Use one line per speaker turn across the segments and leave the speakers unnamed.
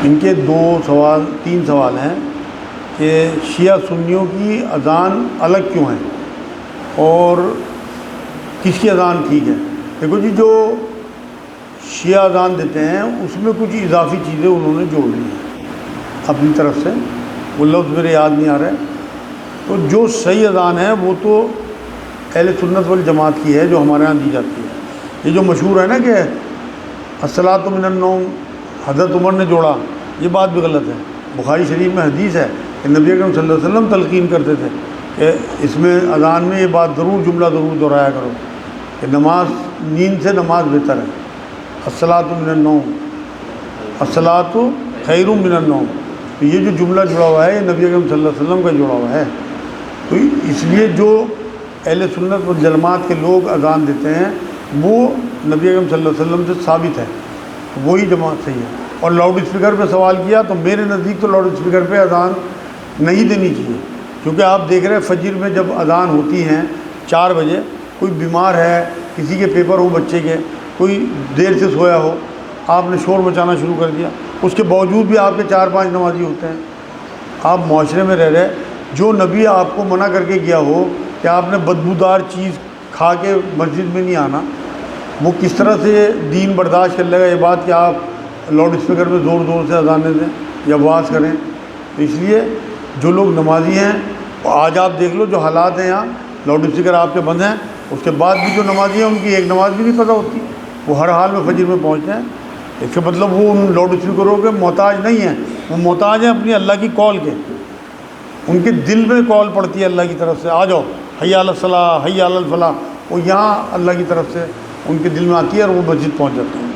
ان کے تین سوال ہیں کہ شیعہ سنیوں کی اذان الگ کیوں ہے اور کس کی اذان ٹھیک ہے۔ دیکھو جی، جو شیعہ اذان دیتے ہیں اس میں کچھ اضافی چیزیں انہوں نے جوڑ لی ہیں اپنی طرف سے، وہ لفظ میرے یاد نہیں آ رہا ہے۔ تو جو صحیح اذان ہے وہ تو اہل سنت والجماعت کی ہے جو ہمارے ہاں دی جاتی ہے۔ یہ جو مشہور ہے نا کہ الصلاۃ من النوم حضرت عمر نے جوڑا، یہ بات بھی غلط ہے۔ بخاری شریف میں حدیث ہے کہ نبی اکرم صلی اللہ علیہ وسلم تلقین کرتے تھے کہ اس میں اذان میں یہ بات ضرور، جملہ ضرور دہرایا کرو کہ نماز، نیند سے نماز بہتر ہے۔ الصلاۃ من النوم، الصلاۃ خیر من النوم، تو یہ جو جملہ جڑا ہوا ہے یہ نبی اکرم صلی اللہ علیہ وسلم کا جڑا ہوا ہے۔ تو اس لیے جو اہل سنت والجماعت کے لوگ اذان دیتے ہیں وہ نبی اکرم صلی اللہ علیہ وسلم سے ثابت ہے، وہی جماعت صحیح ہے۔ اور لاؤڈ اسپیکر پہ سوال کیا تو میرے نزدیک تو لاؤڈ اسپیکر پہ اذان نہیں دینی چاہیے، کیونکہ آپ دیکھ رہے ہیں فجر میں جب اذان ہوتی ہیں 4 بجے، کوئی بیمار ہے، کسی کے پیپر ہو بچے کے، کوئی دیر سے سویا ہو، آپ نے شور مچانا شروع کر دیا، اس کے باوجود بھی آپ کے 4-5 نمازی ہوتے ہیں۔ آپ معاشرے میں رہ رہے، جو نبی آپ کو منع کر کے گیا ہو کہ آپ نے بدبودار چیز کھا کے مسجد میں نہیں آنا، وہ کس طرح سے دین برداشت کر لے گا یہ بات کہ آپ لاؤڈ اسپیکر میں زور زور سے اذانیں دیں یا آواز کریں؟ تو اس لیے جو لوگ نمازی ہیں، آج آپ دیکھ لو جو حالات ہیں یہاں، لاؤڈ اسپیکر آپ کے بند ہیں، اس کے بعد بھی جو نمازی ہیں ان کی ایک نماز بھی نہیں قضا ہوتی، وہ ہر حال میں فجر میں پہنچتے ہیں۔ اس کا مطلب وہ ان لاؤڈ اسپیکروں کے محتاج نہیں ہیں، وہ محتاج ہیں اپنی اللہ کی کال کے، ان کے دل میں کال پڑتی ہے اللہ کی طرف سے، آ جاؤ حی علی الصلاۃ حی علی الفلاح، وہ یہاں اللہ کی طرف سے ان کے دل میں آتی ہے اور وہ مسجد پہنچ جاتے ہیں۔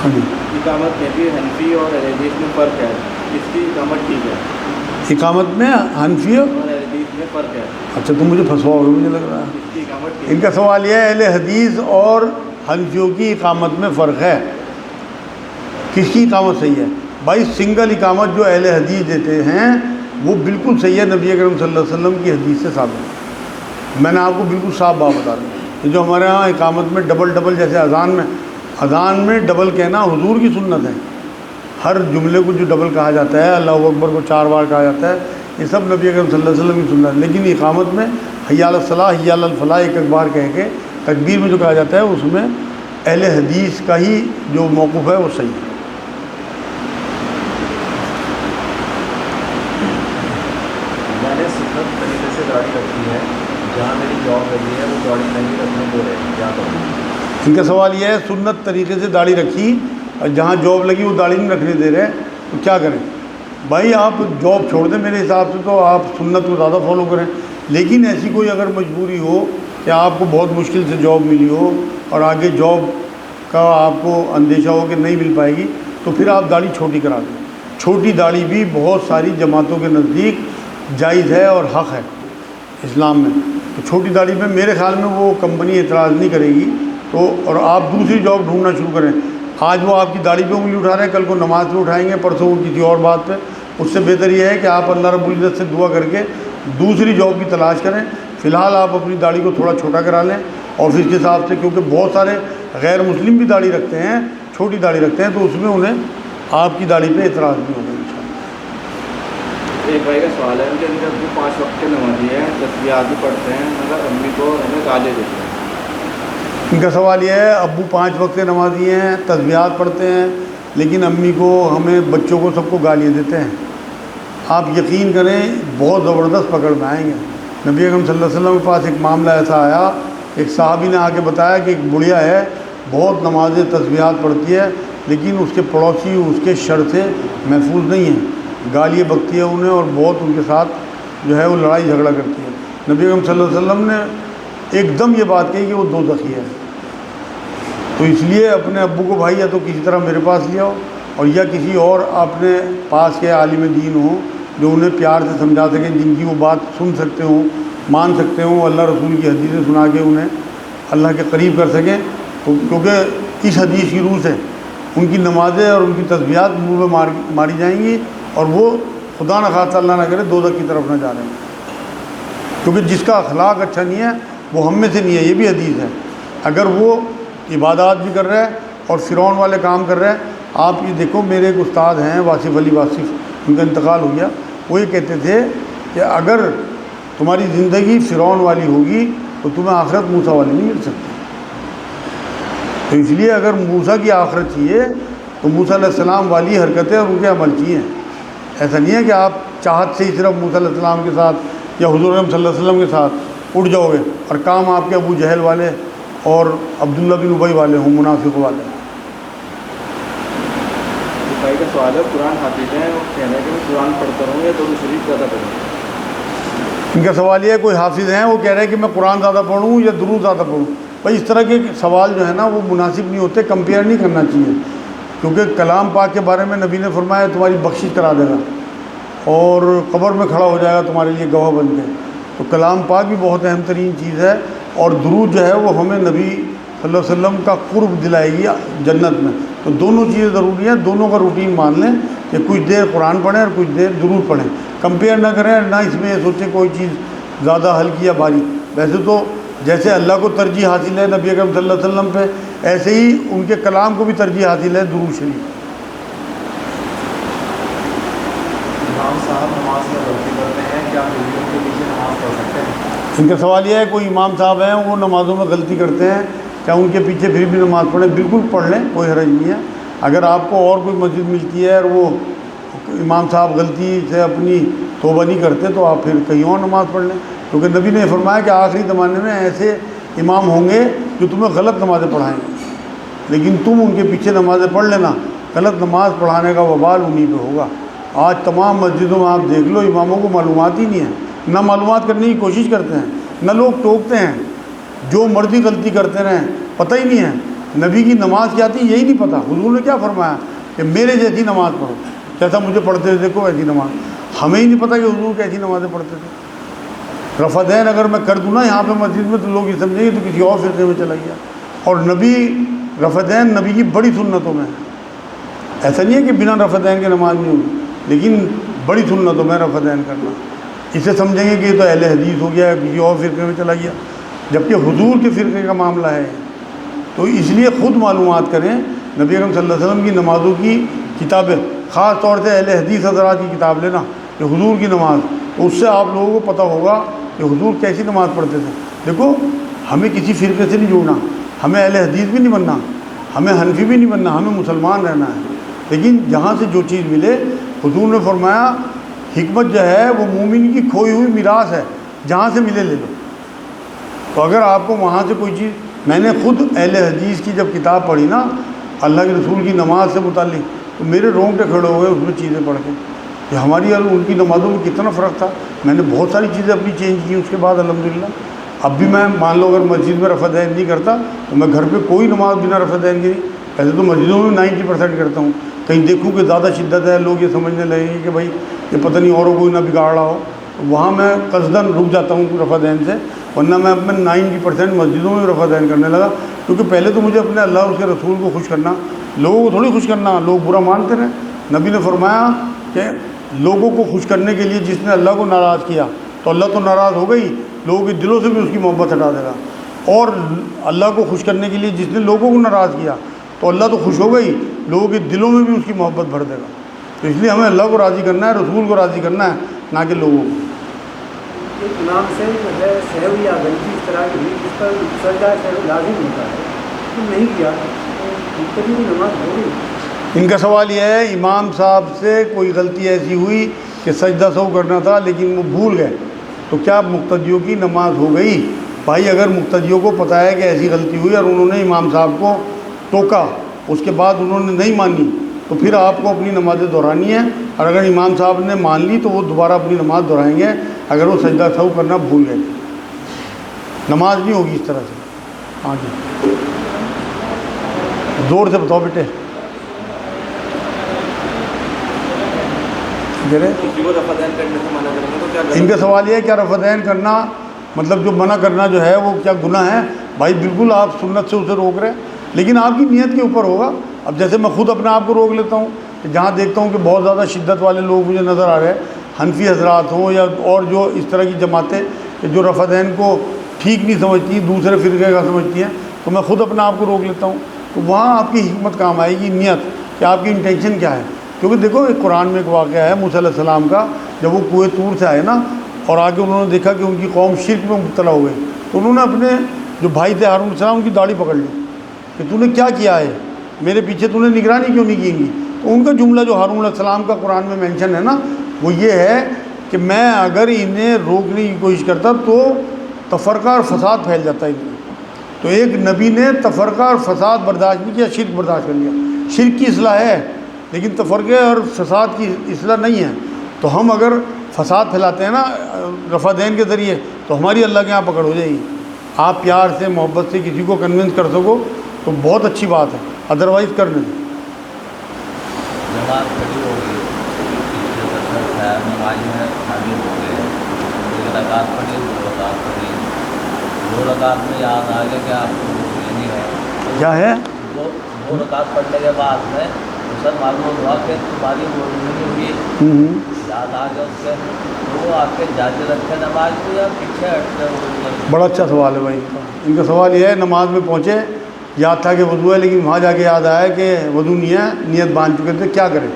ہاں جی،
اقامت میں بھی حنفی اور اہل حدیث میں فرق ہے، اس کی اقامت ٹھیک ہے؟
اقامت میں حنفی
اور اہل حدیث میں فرق ہے،
اچھا تم مجھے پھنسواؤ گے مجھے لگ رہا ہے۔
اس کی اقامت ٹھیک
ان کا سوال یہ ہے اہل حدیث اور حنفیوں کی اقامت میں فرق ہے، کس کی اقامت صحیح ہے؟ بھائی سنگل اقامت جو اہل حدیث دیتے ہیں وہ بالکل صحیح ہے، نبی اکرم صلی اللہ علیہ وسلم کی حدیث سے ثابت ہے۔ میں نے آپ کو بالکل صاف بات بتا دوں، یہ جو ہمارے ہاں اقامت میں ڈبل جیسے اذان میں ڈبل کہنا حضور کی سنت ہے، ہر جملے کو جو ڈبل کہا جاتا ہے، اللہ اکبر کو 4 بار کہا جاتا ہے، یہ سب نبی اکرم صلی اللہ علیہ وسلم کی سنت ہے۔ لیکن اقامت میں حی علی الصلاۃ حی علی الفلاح ایک بار کہہ کے تکبیر میں جو کہا جاتا ہے اس میں اہل حدیث کا ہی جو موقف ہے وہ صحیح ہے۔
میں نے سنت طریقے سے داڑھی رکھی ہے، جہاں میری جاب لگی ہے وہ داڑھی نہیں رکھنے دے رہے، کیا کروں؟
ان کا سوال یہ ہے سنت طریقے سے داڑھی رکھی اور جہاں جاب لگی وہ داڑھی نہیں رکھنے دے رہے تو کیا کریں؟ بھائی آپ جاب چھوڑ دیں، میرے حساب سے تو آپ سنت کو زیادہ فالو کریں، لیکن ایسی کوئی اگر مجبوری ہو کہ آپ کو بہت مشکل سے جاب ملی ہو اور آگے جاب کا آپ کو اندیشہ ہو کہ نہیں مل پائے گی تو پھر آپ داڑھی چھوٹی کرا دیں۔ چھوٹی داڑھی بھی بہت ساری جماعتوں کے نزدیک جائز ہے اور حق ہے اسلام میں، تو چھوٹی داڑھی میں میرے خیال میں وہ کمپنی اعتراض نہیں کرے گی، تو اور آپ دوسری جاب ڈھونڈنا شروع کریں۔ آج وہ آپ کی داڑھی پہ انگلی اٹھا رہے ہیں، کل کو نماز پہ اٹھائیں گے، پرسوں وہ کسی اور بات پہ، اس سے بہتر یہ ہے کہ آپ اللہ رب العزت سے دعا کر کے دوسری جاب کی تلاش کریں۔ فی الحال آپ اپنی داڑھی کو تھوڑا چھوٹا کرا لیں آفس کے حساب سے، کیونکہ بہت سارے غیر مسلم بھی داڑھی رکھتے ہیں، چھوٹی داڑھی رکھتے ہیں، تو اس میں انہیں آپ کی داڑھی پہ اعتراض نہیں ہوگا انشاءاللہ۔
ایک بھائی کا سوال ہے کہ ابو 5 وقت کے نمازی ہیں، تسبیحات بھی پڑھتے ہیں، مگر امی کو ہمیں گالی دیتے ہیں۔
ان کا سوال یہ ہے ابو 5 وقت کے نمازی ہیں، تسبیحات پڑھتے ہیں، لیکن امی کو، ہمیں، بچوں کو، سب کو گالیاں دیتے ہیں۔ آپ یقین کریں بہت زبردست پکڑ میں آئیں گے۔ نبی اکرم صلی اللہ علیہ وسلم کے پاس ایک معاملہ ایسا آیا، ایک صحابی نے آ کے بتایا کہ ایک بڑھیا ہے، بہت نمازیں تسبیحات پڑھتی ہے، لیکن اس کے پڑوسی اس کے شر سے محفوظ نہیں ہیں، گالیاں بکتی ہے انہیں اور بہت ان کے ساتھ جو ہے وہ لڑائی جھگڑا کرتی ہے۔ نبی اکرم صلی اللہ علیہ وسلم نے ایک دم یہ بات کہی کہ وہ دوزخی ہے، تو اس لیے اپنے ابو کو بھائی یا تو کسی طرح میرے پاس لے آؤ، اور یا کسی اور اپنے پاس کے عالم دین ہوں جو انہیں پیار سے سمجھا سکیں، جن کی وہ بات سن سکتے ہوں، مان سکتے ہوں، اللہ رسول کی حدیثیں سنا کے انہیں اللہ کے قریب کر سکیں، کیونکہ اس حدیث کی روح سے ان کی نمازیں اور ان کی تسبیحات منہ میں ماری جائیں گی اور وہ خدا نخواستہ اللہ نہ کرے دوزخ کی طرف نہ جا رہے ہیں، کیونکہ جس کا اخلاق اچھا نہیں ہے وہ ہم میں سے نہیں ہے، یہ بھی حدیث ہے۔ اگر وہ عبادات بھی کر رہا ہے اور فرعون والے کام کر رہے ہیں. آپ یہ دیکھو، میرے ایک استاد ہیں واصف علی واصف، ان کا انتقال ہو گیا. وہ یہ کہتے تھے کہ اگر تمہاری زندگی فرعون والی ہوگی تو تمہیں آخرت موسیٰ والی نہیں مل سکتی. تو اس لیے اگر موسیٰ کی آخرت چاہیے تو موسیٰ علیہ السلام والی حرکتیں اور ان کے عمل چاہیے. ایسا نہیں ہے کہ آپ چاہت سے ہی صرف موسیٰ علیہ السلام کے ساتھ یا حضور صلی اللہ علیہ وسلم کے ساتھ اٹھ جاؤ گے اور کام آپ کے ابو جہل والے اور عبداللہ بن ابی والے ہوں، منافق والے.
بھائی کا سوال ہے، قرآن حافظ ہیں، وہ کہہ رہے ہیں کہ میں قرآن پڑھتا رہوں یا درود شریف زیادہ پڑھوں.
ان کا سوال یہ ہے، کوئی حافظ ہیں وہ کہہ رہے ہیں کہ میں قرآن زیادہ پڑھوں یا درود زیادہ پڑھوں. بھائی اس طرح کے سوال جو ہے نا وہ مناسب نہیں ہوتے، کمپیئر نہیں کرنا چاہیے. کیونکہ کلام پاک کے بارے میں نبی نے فرمایا تمہاری بخشش کرا دے گا اور قبر میں کھڑا ہو جائے گا تمہارے لیے گواہ بن کے. تو کلام پاک بھی بہت اہم ترین چیز ہے، اور درود جو ہے وہ ہمیں نبی صلی اللہ علیہ وسلم کا قرب دلائے گی جنت میں. تو دونوں چیزیں ضروری ہیں، دونوں کا روٹین مان لیں کہ کچھ دیر قرآن پڑھیں اور کچھ دیر درود پڑھیں. کمپیئر نہ کریں، نہ اس میں یہ سوچیں کوئی چیز زیادہ ہلکی یا بھاری. ویسے تو جیسے اللہ کو ترجیح حاصل ہے نبی اکرم صلی اللہ علیہ وسلم پہ، ایسے ہی ان کے کلام کو بھی ترجیح حاصل ہے درود شریف.
امام صاحب نماز میں غلطی کرتے ہیں، کیا بیویوں کے پیچھے نماز پڑھ سکتے ہیں؟
ان کا سوال یہ ہے، کوئی امام صاحب ہیں وہ نمازوں میں غلطی کرتے ہیں، کیا ان کے پیچھے پھر بھی نماز پڑھیں؟ بالکل پڑھ لیں، کوئی حرج نہیں ہے. اگر آپ کو اور کوئی مسجد ملتی ہے اور وہ امام صاحب غلطی سے اپنی توبہ نہیں کرتے تو آپ پھر کہیں اور نماز پڑھ لیں. کیونکہ نبی نے فرمایا کہ آخری زمانے میں ایسے امام ہوں گے جو تمہیں غلط نمازیں پڑھائیں گے، لیکن تم ان کے پیچھے نمازیں پڑھ لینا. غلط نماز پڑھانے کا وبال انہی پہ ہوگا. آج تمام مسجدوں میں آپ دیکھ لو اماموں کو معلومات ہی نہیں ہے، نہ معلومات کرنے کی کوشش کرتے ہیں، نہ لوگ ٹوکتے ہیں، جو مرضی غلطی کرتے رہیں، پتہ ہی نہیں ہے نبی کی نماز کیا تھی، یہی نہیں پتہ. حضور نے کیا فرمایا کہ میرے جیسی نماز پڑھو، جیسا مجھے پڑھتے تھے دیکھو ایسی نماز. ہمیں ہی نہیں پتہ کہ حضور کیسی نمازیں پڑھتے تھے. رفع دین اگر میں کر دوں نا یہاں پہ مسجد میں تو لوگ یہ سمجھیں گے تو کسی اور فرقے میں چلا گیا. اور نبی رفع دین نبی کی بڑی سنتوں میں ہے. ایسا نہیں ہے کہ بنا رفع دین کے نماز نہیں ہوگی، لیکن بڑی سنتوں میں رفع دین کرنا. اسے سمجھیں گے کہ یہ تو اہل حدیث ہو گیا، کسی اور فرقے میں چلا گیا، جبکہ حضور کے فرقے کا معاملہ ہے. تو اس لیے خود معلومات کریں. نبی اکرم صلی اللہ علیہ وسلم کی نمازوں کی کتابیں، خاص طور سے اہل حدیث حضرات کی کتاب لینا کہ حضور کی نماز، تو اس سے آپ لوگوں کو پتہ ہوگا کہ حضور کیسی نماز پڑھتے تھے. دیکھو ہمیں کسی فرقے سے نہیں جوڑنا، ہمیں اہل حدیث بھی نہیں بننا، ہمیں حنفی بھی نہیں بننا، ہمیں مسلمان رہنا ہے. لیکن جہاں سے جو چیز ملے، حضور نے فرمایا حکمت جو ہے وہ مومن کی کھوئی ہوئی میراث ہے، جہاں سے ملے لے لو. تو اگر آپ کو وہاں سے کوئی چیز، میں نے خود اہل حدیث کی جب کتاب پڑھی نا اللہ کے رسول کی نماز سے متعلق، تو میرے رونگٹے کھڑے ہوئے اس میں چیزیں پڑھ کے کہ ہماری اور ان کی نمازوں میں کتنا فرق تھا. میں نے بہت ساری چیزیں اپنی چینج کی اس کے بعد الحمدللہ. اب بھی میں مان لو اگر مسجد میں رفع دین نہیں کرتا تو میں گھر پہ کوئی نماز بنا رفع دین کی نہیں. ایسے تو مسجدوں میں 90% کرتا ہوں. کہیں دیکھوں کہ زیادہ شدت ہے، لوگ یہ سمجھنے لگیں گے کہ بھائی یہ پتہ نہیں اوروں کو نہ بگاڑ رہا ہو، تو وہاں میں قصداً رک جاتا ہوں رفع دین سے. ورنہ میں اپنے 90% مسجدوں میں رفع دین کرنے لگا، کیونکہ پہلے تو مجھے اپنے اللہ اور اس کے رسول کو خوش کرنا، لوگوں کو تھوڑی خوش کرنا. لوگ برا مانتے رہیں. نبی نے فرمایا کہ لوگوں کو خوش کرنے کے لیے جس نے اللہ کو ناراض کیا تو اللہ تو ناراض ہو گئی، لوگوں کے دلوں سے بھی اس کی محبت ہٹا دے گا. اور اللہ کو خوش کرنے کے لیے جس نے لوگوں کو ناراض کیا تو اللہ تو خوش ہو گئی، لوگوں کے دلوں میں بھی اس کی محبت بھر دے گا. تو اس لیے ہمیں اللہ کو راضی کرنا ہے، رسول کو راضی کرنا ہے، نہ کہ لوگوں کو.
امام سے جو ہے سہو یا غلطی اس طرح کی ہوئی جس پر سجدہ سہو لازم ہوتا ہے، تو نہیں کیا تو مقتدی کی نماز ہو گئی.
ان کا سوال یہ ہے امام صاحب سے کوئی غلطی ایسی ہوئی کہ سجدہ سہو کرنا تھا لیکن وہ بھول گئے، تو کیا مقتدیوں کی نماز ہو گئی؟ بھائی اگر مقتدیوں کو پتہ ہے کہ ایسی غلطی ہوئی اور انہوں نے امام صاحب کو ٹوکا، اس کے بعد انہوں نے نہیں مانی، تو پھر آپ کو اپنی نمازیں دہرانی ہے. اور اگر امام صاحب نے مان لی تو وہ دوبارہ اپنی نماز دہرائیں گے اگر وہ سجدہ سہو کرنا بھول گئے. نماز نہیں ہوگی اس طرح سے. ہاں جی زور سے بتاؤ بیٹے.
کسی کو رفع دین کرنے سے منع کریں گے تو کیا
ان کا سوال یہ ہے کیا رفع دین کرنا مطلب جو منع کرنا جو ہے وہ کیا گناہ ہے؟ بھائی بالکل آپ سنت سے اسے روک رہے ہیں، لیکن آپ کی نیت کے اوپر ہوگا. اب جیسے میں خود اپنے آپ کو روک لیتا ہوں کہ جہاں دیکھتا ہوں کہ بہت زیادہ شدت والے لوگ مجھے نظر آ رہے ہیں، حنفی حضرات ہوں یا اور جو اس طرح کی جماعتیں کہ جو رفع دین کو ٹھیک نہیں سمجھتی، دوسرے فرقے کا سمجھتی ہیں، تو میں خود اپنے آپ کو روک لیتا ہوں. تو وہاں آپ کی حکمت کام آئے گی، نیت کہ آپ کی انٹینشن کیا ہے. کیونکہ دیکھو ایک قرآن میں ایک واقعہ ہے موسیٰ علیہ السلام کا، جب وہ کوہ طور سے آئے نا اور آگے انہوں نے دیکھا کہ ان کی قوم شرک میں مبتلا ہو گئی، تو انہوں نے اپنے جو بھائی تھے ہارون علیہ السلام ان کی داڑھی پکڑ لی کہ تو نے کیا کیا ہے، میرے پیچھے تو نے نگرانی کیوں نہیں کی. تو ان کا جملہ جو ہارون علیہ السلام کا قرآن میں مینشن ہے نا وہ یہ ہے کہ میں اگر انہیں روکنے کی کوشش کرتا تو تفرقہ اور فساد پھیل جاتا ہے. تو ایک نبی نے تفرقہ اور فساد برداشت نہیں کیا، شرک برداشت کر لیا. شرک کی اصلاح ہے لیکن تفرقے اور فساد کی اصلاح نہیں ہے. تو ہم اگر فساد پھیلاتے ہیں نا رفع دین کے ذریعے تو ہماری اللہ کے یہاں پکڑ ہو جائے گی. آپ پیار سے محبت سے کسی کو کنونس کر سکو تو بہت اچھی بات ہے، ادروائز کرنے دیں.
نماز کھڑی ہو گئی، نماز میں شامل ہو گئے، ایک رکعت پڑھی، دو رکعت پڑھی، دو رکعت میں یاد آ گیا کہ آپ کو نہیں ہے
کیا ہے
دو رکعت پڑھنے کے بعد میں سر معلوم ہوا کہ تمہاری نہیں ہوئی، یاد آ گیا اس سے، تو وہ آپ کے جاتے رکھے نماز کو یا پیچھے ہٹتے؟
بڑا اچھا سوال ہے بھائی. ان کا سوال یہ ہے نماز میں پہنچے، یاد تھا کہ وضو ہے لیکن وہاں جا کے یاد آیا کہ وضو نہیں ہے، نیت باندھ چکے تھے، کیا کریں؟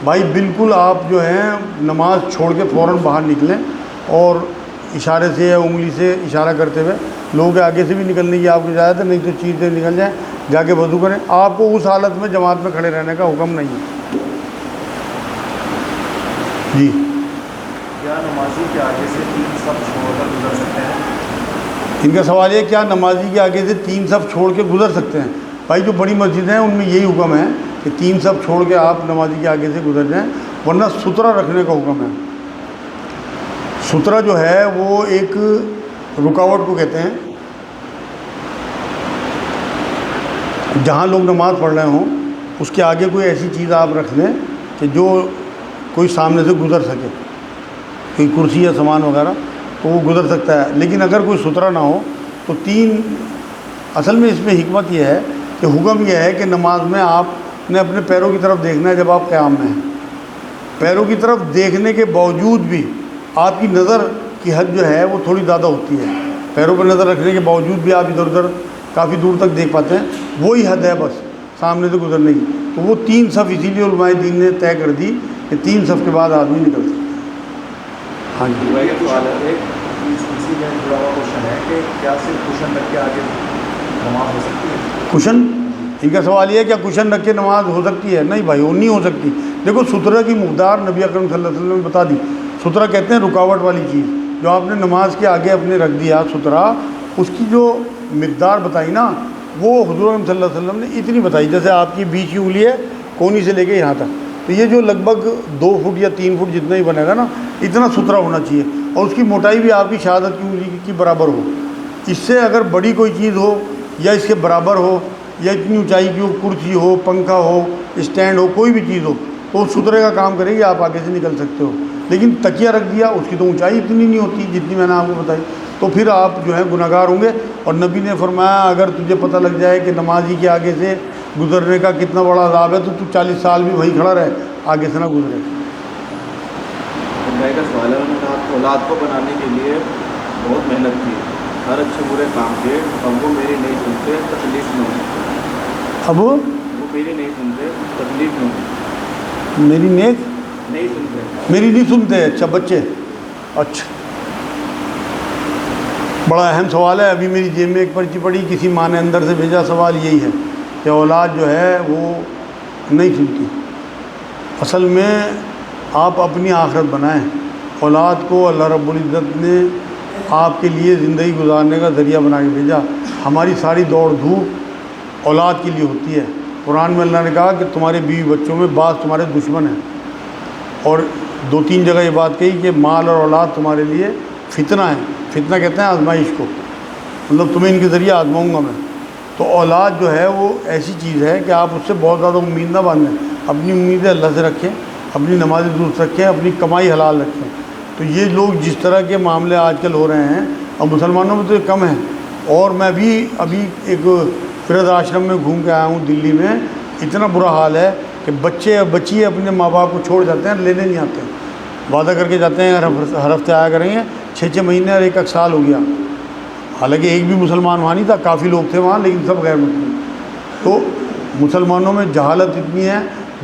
بھائی بالکل آپ جو ہیں نماز چھوڑ کے فوراً باہر نکلیں اور اشارے سے یا انگلی سے اشارہ کرتے ہوئے لوگوں کے آگے سے بھی نکلنے کی آپ کو اجازت ہے، نہیں تو چیز سے نکل جائیں، جا کے وضو کریں. آپ کو اس حالت میں جماعت میں کھڑے رہنے کا حکم نہیں ہے. جی
کیا نمازی کے آگے سے 3 صف چھوڑ کر گزر سکتے ہیں؟
ان کا سوال یہ کیا نمازی کے آگے سے 3 صف چھوڑ کے گزر سکتے ہیں؟ بھائی جو بڑی مسجد ہیں ان میں یہی حکم ہے کہ 3 صف چھوڑ کے آپ نمازی کے آگے سے گزر جائیں، ورنہ سترہ رکھنے کا حکم ہے. سترہ جو ہے وہ ایک رکاوٹ کو کہتے ہیں. جہاں لوگ نماز پڑھ رہے ہوں اس کے آگے کوئی ایسی چیز آپ رکھ دیں کہ جو کوئی سامنے سے گزر سکے، کوئی کرسی یا سامان وغیرہ تو وہ گزر سکتا ہے. لیکن اگر کوئی سترہ نہ ہو تو 3 اصل میں اس میں حکمت یہ ہے کہ حکم یہ ہے کہ نماز میں آپ نے اپنے پیروں کی طرف دیکھنا ہے. جب آپ قیام میں ہیں پیروں کی طرف دیکھنے کے باوجود بھی آپ کی نظر کی حد جو ہے وہ تھوڑی زیادہ ہوتی ہے. پیروں پر نظر رکھنے کے باوجود بھی آپ ادھر ادھر کافی دور تک دیکھ پاتے ہیں، وہی حد ہے بس سامنے سے گزرنے کی. تو وہ 3 صف اسی لیے علماء دین نے طے کر دی کہ 3 صف کے بعد آدمی نکل سکتا ہے. ہاں جی
بھائی سوال ہے اسی میں جڑا ہوا کوشچن ہے کہ کیا صرف کوشچن رکھ کے آگے نماز ہو سکتی ہے؟
کشن ان کا سوال یہ ہے کیا کشن رکھ کے نماز ہو سکتی ہے؟ نہیں بھائی وہ نہیں ہو سکتی. دیکھو سترہ کی مقدار نبی اکرم صلی اللہ علیہ وسلم نے بتا دی. سترہ کہتے ہیں رکاوٹ والی چیز جو آپ نے نماز کے آگے اپنے رکھ دیا سترہ، اس کی جو مقدار بتائی نا وہ حضور صلی اللہ علیہ وسلم نے اتنی بتائی جیسے آپ کی بیچ کی انگلی ہے کونی سے لے کے یہاں تک، تو یہ جو لگ بھگ 2 فٹ یا 3 فٹ جتنا ہی بنے گا نا اتنا سترہ ہونا چاہیے، اور اس کی موٹائی بھی آپ کی شہادت کی انگلی کی برابر ہو. اس سے اگر بڑی کوئی چیز ہو یا اس کے برابر ہو یا اتنی اونچائی کی ہو، کرسی ہو، پنکھا ہو، اسٹینڈ ہو، کوئی بھی چیز ہو تو وہ سترے کا کام کرے گی، آپ آگے سے نکل سکتے ہو. لیکن تکیہ رکھ دیا اس کی تو اونچائی اتنی نہیں ہوتی جتنی میں نے آپ کو بتائی، تو پھر آپ جو ہے گناہ گار ہوں گے. اور نبی نے فرمایا اگر تجھے پتہ لگ جائے کہ نمازی کے آگے سے گزرنے کا کتنا بڑا عذاب ہے تو 40 سال بھی وہیں کھڑا رہے، آگے سے نہ گزرے.
بھائی کا سوال ہے، انہوں نے کہا اولاد کو بنانے کے لیے بہت محنت کی، ہر اچھے برے کام کیے، اب وہ میری نہیں سنتے، تکلیف میں ہوں.
اب
وہ میری نہیں سنتے، تکلیف میں ہوں.
میری نیک
نہیں سنتے،
میری نہیں سنتے. اچھا بچے، اچھا بڑا اہم سوال ہے. ابھی میری جیب میں ایک پرچی پڑی، کسی ماں نے اندر سے بھیجا. سوال یہی ہے کہ اولاد جو ہے وہ نہیں سنتی. اصل میں آپ اپنی آخرت بنائیں. اولاد کو اللہ رب العزت نے آپ کے لیے زندگی گزارنے کا ذریعہ بنا کے بھیجا. ہماری ساری دوڑ دھوپ اولاد کے لیے ہوتی ہے. قرآن میں اللہ نے کہا کہ تمہارے بیوی بچوں میں بعض تمہارے دشمن ہیں، اور 2-3 جگہ یہ بات کہی کہ مال اور اولاد تمہارے لیے فتنہ ہے. فتنہ کہتے ہیں آزمائش کو، مطلب تمہیں ان کے ذریعے آزماؤں گا میں. تو اولاد جو ہے وہ ایسی چیز ہے کہ آپ اس سے بہت زیادہ امید نہ باندھیں. اپنی امیدیں اللہ سے رکھیں، اپنی نمازیں درست رکھیں، اپنی کمائی حلال رکھیں. تو یہ لوگ جس طرح کے معاملے آج کل ہو رہے ہیں، اب مسلمانوں میں تو یہ کم ہیں. اور میں بھی ابھی ایک فرد آشرم میں گھوم کے آیا ہوں دلی میں. اتنا برا حال ہے کہ بچے اور بچی اپنے ماں باپ کو چھوڑ جاتے ہیں، لینے نہیں آتے ہیں. وعدہ کر کے جاتے ہیں ہر ہفتے آیا کریں گے، 6 مہینے اور 1 سال ہو گیا. حالانکہ ایک بھی مسلمان وہاں نہیں تھا، کافی لوگ تھے وہاں لیکن سب غیر مسلم. تو مسلمانوں میں جہالت اتنی ہے،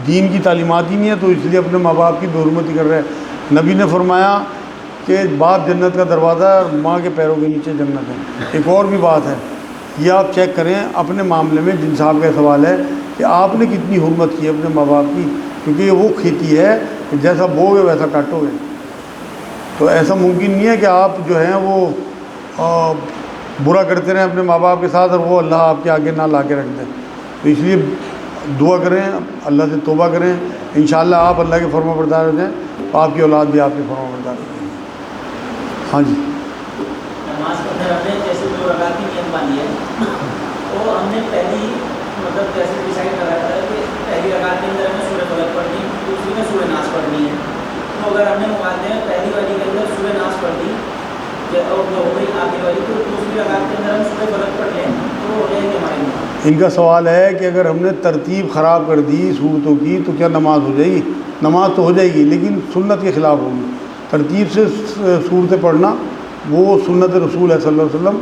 دین کی تعلیمات ہی نہیں ہے، تو اس لیے اپنے ماں باپ کی بے حرمتی کر رہے ہیں۔ نبی نے فرمایا کہ باپ جنت کا دروازہ ہے اور ماں کے پیروں کے نیچے جنت ہے۔ ایک اور بھی بات ہے، یہ آپ چیک کریں اپنے معاملے میں، جن صاحب کا سوال ہے کہ آپ نے کتنی حرمت کی اپنے ماں باپ کی، کیونکہ یہ وہ کھیتی ہے کہ جیسا بو گے ویسا کاٹو گے۔ تو ایسا ممکن نہیں ہے کہ آپ جو ہیں وہ برا کرتے رہیں اپنے ماں باپ کے ساتھ اور وہ اللہ آپ کے آگے نہ لا کے رکھ دیں۔ تو اس لیے دعا کریں، اللہ سے توبہ کریں، انشاءاللہ آپ اللہ کے فرما بردار ہو جائیں، آپ کی اولاد بھی آپ کے فرما بردار ہو جائیں۔ ہاں جی،
نماز کے اندر ہم نے جیسے 2 رکعت کی نیت باندھی ہے، تو ہم نے پہلی مطلب جیسے ڈیسائڈ کرا تھا کہ پہلی رکعت کے اندر ہمیں سورہ فلق پڑھنی ہے، دوسری میں سورہ ناس پڑھنی ہے۔ تو اگر ہم نے مقابلے میں پہلی والی کے اندر سورہ ناس پڑھ دی اور ہو گئی آگے والی، تو دوسری رکعت کے اندر ہم سورہ فلق پڑھ لیں تو ہو جائے گی ہماری نماز۔
ان کا سوال ہے کہ اگر ہم نے ترتیب خراب کر دی صورتوں کی تو کیا نماز ہو جائے گی؟ نماز تو ہو جائے گی لیکن سنت کے خلاف ہوگی۔ ترتیب سے صورتیں پڑھنا وہ سنت رسول ہے صلی اللہ علیہ وسلم۔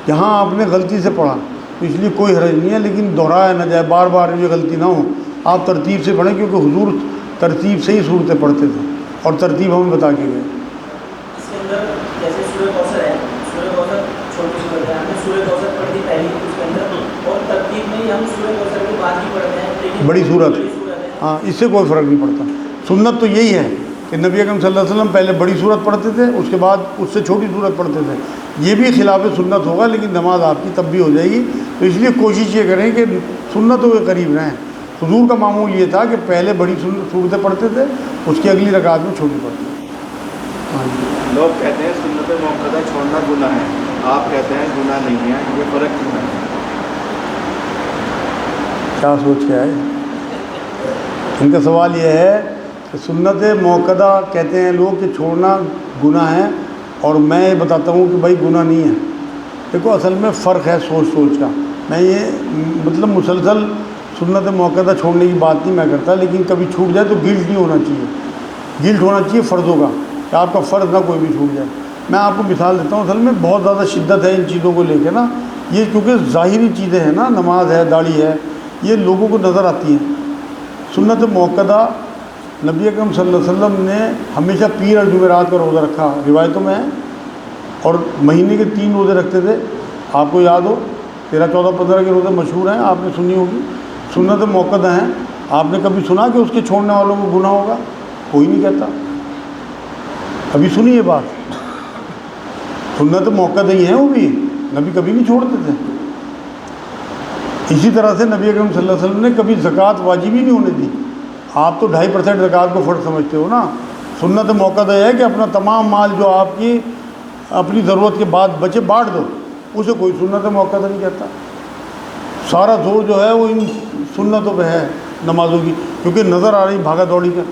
یہاں آپ نے غلطی سے پڑھا تو اس لیے کوئی حرج نہیں ہے، لیکن دہرایا نہ جائے، بار بار یہ غلطی نہ ہو۔ آپ ترتیب سے پڑھیں کیونکہ حضور ترتیب سے ہی صورتیں پڑھتے تھے اور ترتیب ہمیں بتا کے گئے۔
اس کے اندر جیسے سورہ کوثر ہے، سورہ کوثر چھوٹی صورت ہے، ہم نے سورہ کوثر پڑھ دی پہلی اس کے اندر، اور ترتیب میں ہی ہم سورہ کوثر کے بعد ہی پڑھتے ہیں، لیکن
بڑی صورت،
ہے۔
ہاں اس سے کوئی فرق نہیں پڑتا۔ سنت تو یہی ہے کہ نبی اکرم صلی اللہ علیہ وسلم پہلے بڑی صورت پڑھتے تھے، اس کے بعد اس سے چھوٹی صورت پڑھتے تھے۔ یہ بھی خلاف سنت ہوگا لیکن نماز آپ کی تب بھی ہو جائے گی۔ تو اس لیے کوشش یہ کریں کہ سنتوں کے قریب رہیں۔ حضور کا معمول یہ تھا کہ پہلے بڑی صورتیں پڑھتے تھے، اس کی اگلی رکعت میں چھوٹی پڑھتے تھے۔ ہاں جی،
لوگ کہتے ہیں سنت موقدہ چھوڑنا گناہ ہے، آپ کہتے ہیں گناہ نہیں ہے، یہ فرق کیوں ہے؟
کیا سوچ کے آئے؟ ان کا سوال یہ ہے کہ سنت موقدہ کہتے ہیں لوگ کہ چھوڑنا گناہ ہے، اور میں یہ بتاتا ہوں کہ بھائی گناہ نہیں ہے۔ دیکھو اصل میں فرق ہے سوچ کا۔ میں یہ مطلب مسلسل سنت موقدہ چھوڑنے کی بات نہیں میں کرتا، لیکن کبھی چھوٹ جائے تو گلٹ نہیں ہونا چاہیے۔ گلٹ ہونا چاہیے فرضوں کا، کہ آپ کا فرض نہ کوئی بھی چھوٹ جائے۔ میں آپ کو مثال دیتا ہوں، اصل میں بہت زیادہ شدت ہے ان چیزوں کو لے کے نا، یہ کیونکہ ظاہری چیزیں ہیں نا، نماز ہے، داڑھی ہے، یہ لوگوں کو نظر آتی ہیں۔ سنت موقدہ نبی اکرم صلی اللہ علیہ وسلم نے ہمیشہ پیر اور جمعرات کا روزہ رکھا، روایتوں میں ہے، اور مہینے کے 3 روزے رکھتے تھے۔ آپ کو یاد ہو 13، 14، 15 کے روزے مشہور ہیں، آپ نے سنی ہوگی، سنت موقدہ ہیں۔ آپ نے کبھی سنا کہ اس کے چھوڑنے والوں کو گناہ ہوگا؟ کوئی نہیں کہتا۔ کبھی سنی یہ بات؟ سنت موقدہ ہی ہیں وہ بھی، نبی کبھی نہیں چھوڑتے تھے۔ اسی طرح سے نبی اکرم صلی اللہ علیہ وسلم نے کبھی زکوٰۃ واجب ہی نہیں ہونے دی۔ آپ تو 2.5% زکوٰۃ کو فرض سمجھتے ہو نا۔ سنت موقدہ ہے کہ اپنا تمام مال جو آپ کی اپنی ضرورت کے بعد بچے بانٹ دو، اسے کوئی سنت موقدہ نہیں کہتا۔ سارا زور جو ہے وہ ان سنتوں پہ ہے نمازوں کی، کیونکہ نظر آ رہی بھاگا دوڑی کا۔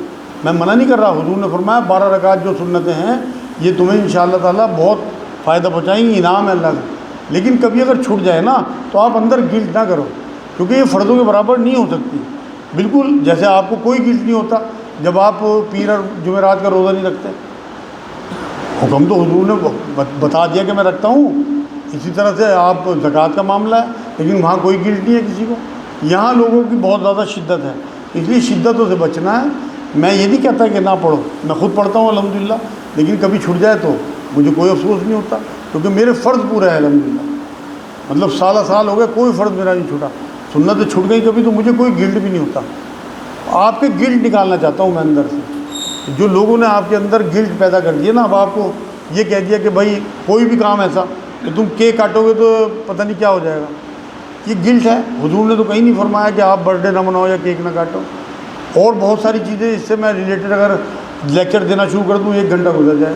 میں منع نہیں کر رہا، حضور نے فرمایا 12 رکعت جو سنتیں ہیں یہ تمہیں انشاءاللہ تعالیٰ بہت فائدہ پہنچائیں گی، انعام ہے اللہ کا۔ لیکن کبھی اگر چھوٹ جائے نا تو آپ اندر گلٹ نہ کرو، کیونکہ یہ فرضوں کے برابر نہیں ہو سکتی۔ بالکل جیسے آپ کو کوئی گلٹ نہیں ہوتا جب آپ پیر اور جمعرات کا روزہ نہیں رکھتے، حکم تو حضور نے بتا دیا کہ میں رکھتا ہوں۔ اسی طرح سے آپ زکوٰۃ کا معاملہ ہے، لیکن وہاں کوئی گلٹ نہیں ہے کسی کو۔ یہاں لوگوں کی بہت زیادہ شدت ہے، اس لیے شدتوں سے بچنا ہے۔ میں یہ نہیں کہتا کہ نہ پڑھو، میں خود پڑھتا ہوں الحمدللہ، لیکن کبھی چھوٹ جائے تو مجھے کوئی افسوس نہیں ہوتا، کیونکہ میرے فرض پورے ہیں الحمدللہ۔ مطلب سال ہو گئے کوئی فرض میرا نہیں چھوٹا۔ سنتیں چھوٹ گئی کبھی تو مجھے کوئی گلٹ بھی نہیں ہوتا۔ آپ کے گلٹ نکالنا چاہتا ہوں میں اندر سے، جو لوگوں نے آپ کے اندر گلٹ پیدا کر دیا نا، اب آپ کو یہ کہہ دیا کہ بھائی کوئی بھی کام ایسا کہ تم کیک کاٹو گے تو پتہ نہیں کیا ہو جائے گا، یہ گلٹ ہے۔ حضور نے تو کہیں نہیں فرمایا کہ آپ برتھ ڈے نہ مناؤ یا کیک نہ کاٹو۔ اور بہت ساری چیزیں اس سے میں ریلیٹڈ اگر لیکچر دینا شروع کر دوں 1 گھنٹہ گزر جائے۔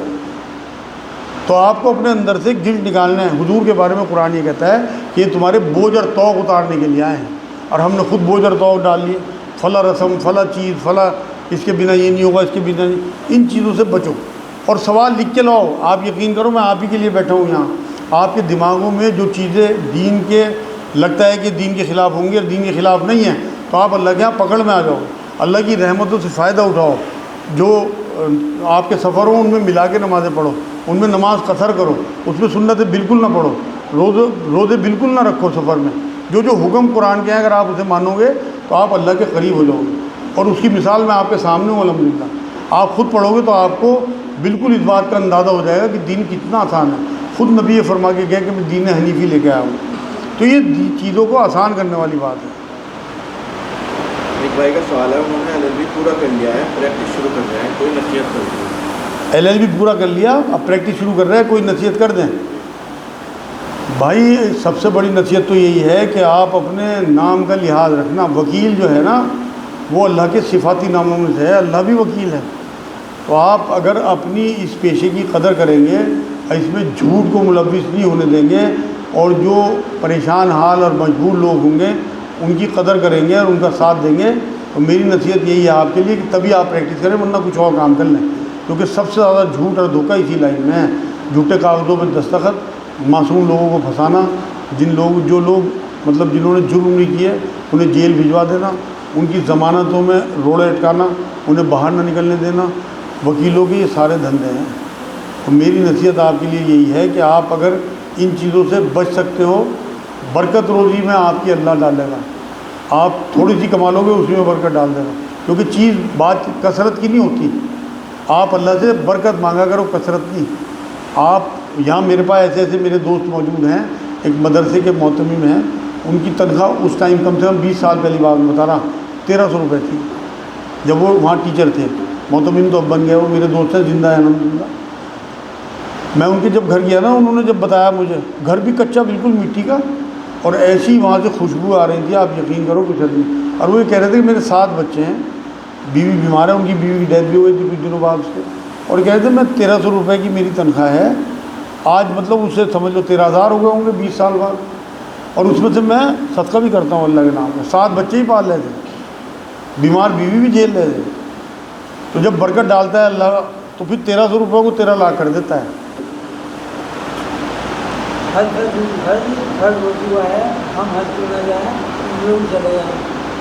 تو آپ کو اپنے اندر سے گلٹ نکالنا ہے۔ حضور کے بارے میں قرآن یہ کہتا ہے کہ یہ تمہارے بوجھ اور طوق اتارنے کے لیے آئے ہیں، اور ہم نے خود بوجھ اور طوق ڈال لیے، فلاں رسم، فلاں چیز، فلاں اس کے بنا یہ نہیں ہوگا، اس کے بنا نہیں۔ ان چیزوں سے بچو اور سوال لکھ کے لاؤ۔ آپ یقین کرو میں آپ ہی کے لیے بیٹھا ہوں یہاں۔ آپ کے دماغوں میں جو چیزیں دین کے لگتا ہے کہ دین کے خلاف ہوں گی اور دین کے خلاف نہیں ہیں، تو آپ اللہ کے یہاں پکڑ میں آ جاؤ، اللہ کی رحمتوں سے فائدہ اٹھاؤ۔ جو آپ کے سفر ہوں ان میں ملا کے نمازیں پڑھو، ان میں نماز قصر کرو، اس میں سنتیں بالکل نہ پڑھو، روزے بالکل نہ رکھو سفر میں، جو حکم قرآن کے ہیں اگر آپ اسے مانو گے تو آپ اللہ کے قریب ہو جاؤ گے، اور اس کی مثال میں آپ کے سامنے ہوں الحمدللہ۔ آپ خود پڑھو گے تو آپ کو بالکل اس بات کا اندازہ ہو جائے گا کہ دین کتنا آسان ہے۔ خود نبی یہ فرما کے گئے کہ میں دین حنیفی لے کے آیا ہوں، تو یہ چیزوں کو آسان کرنے والی بات ہے۔
ایک بھائی کا سوال ہے، انہوں نے LLB پورا کر لیا ہے، پریکٹس شروع کر رہے ہیں، کوئی نصیحت کر دیں؟
LLB پورا کر لیا، اب پریکٹس شروع کر رہے ہیں، کوئی نصیحت کر دیں؟ بھائی سب سے بڑی نصیحت تو یہی ہے کہ آپ اپنے نام کا لحاظ رکھنا۔ وکیل جو ہے نا وہ اللہ کے صفاتی ناموں میں سے ہے، اللہ بھی وکیل ہے۔ تو آپ اگر اپنی اس پیشے کی قدر کریں گے، اس میں جھوٹ کو ملوث نہیں ہونے دیں گے، اور جو پریشان حال اور مجبور لوگ ہوں گے ان کی قدر کریں گے اور ان کا ساتھ دیں گے، تو میری نصیحت یہی ہے آپ کے لیے کہ تبھی آپ پریکٹس کریں، ورنہ کچھ اور کام کر لیں، کیونکہ سب سے زیادہ جھوٹ اور دھوکہ اسی لائن میں ہے۔ جھوٹے کاغذوں پہ دستخط، معصوم لوگوں کو پھنسانا، جو لوگ مطلب جنہوں نے جرم نہیں کیے انہیں جیل بھجوا دینا، ان کی ضمانتوں میں روڑے اٹکانا، انہیں باہر نہ نکلنے دینا، وکیلوں کے یہ سارے دھندے ہیں۔ تو میری نصیحت آپ کے لیے یہی ہے کہ آپ اگر ان چیزوں سے بچ سکتے ہو، برکت روزی میں آپ کی اللہ ڈالے گا۔ آپ تھوڑی سی کما لو گے اسی میں برکت ڈال دے گا، کیونکہ چیز بات کثرت کی نہیں ہوتی۔ آپ اللہ سے برکت مانگا کرو، کثرت کی۔ آپ یہاں میرے پاس ایسے ایسے میرے دوست موجود ہیں، ایک مدرسے کے معتمم ہیں، ان کی تنخواہ اس ٹائم کم سے کم 20 سال پہلی بات میں بتا رہا 1300 روپے تھی، جب وہ وہاں ٹیچر تھے۔ معتمم تو اب بن گئے، وہ میرے دوست ہیں، زندہ ہیں الحمدللہ۔ میں ان کے جب گھر گیا نا، انہوں نے جب بتایا مجھے، گھر بھی کچا بالکل مٹی کا، اور ایسی وہاں سے خوشبو آ رہی تھی، آپ یقین کرو کچھ نہیں۔ اور وہ یہ کہہ رہے تھے کہ میرے 7 بچے ہیں، بیوی بیمار ہے، ان کی بیوی کی ڈیتھ بھی ہو گئی تھی کچھ دنوں بعد سے، اور کہہ رہے تھے میں 1300 روپے کی میری تنخواہ ہے آج، مطلب اس سے سمجھ لو 13,000 ہو گئے ہوں گے 20 سال بعد، اور اس میں سے میں صدقہ بھی کرتا ہوں اللہ کے نام میں۔ 7 بچے ہی پال رہے تھے، بیمار بیوی بھی جھیل رہے تھے۔ تو جب برکت ڈالتا ہے اللہ تو پھر 1300 روپے کو 13 لاکھ کر دیتا ہے۔
حج ہوا ہے، ہم حج کیوں نہ جائیں، لوگ چلے جائیں،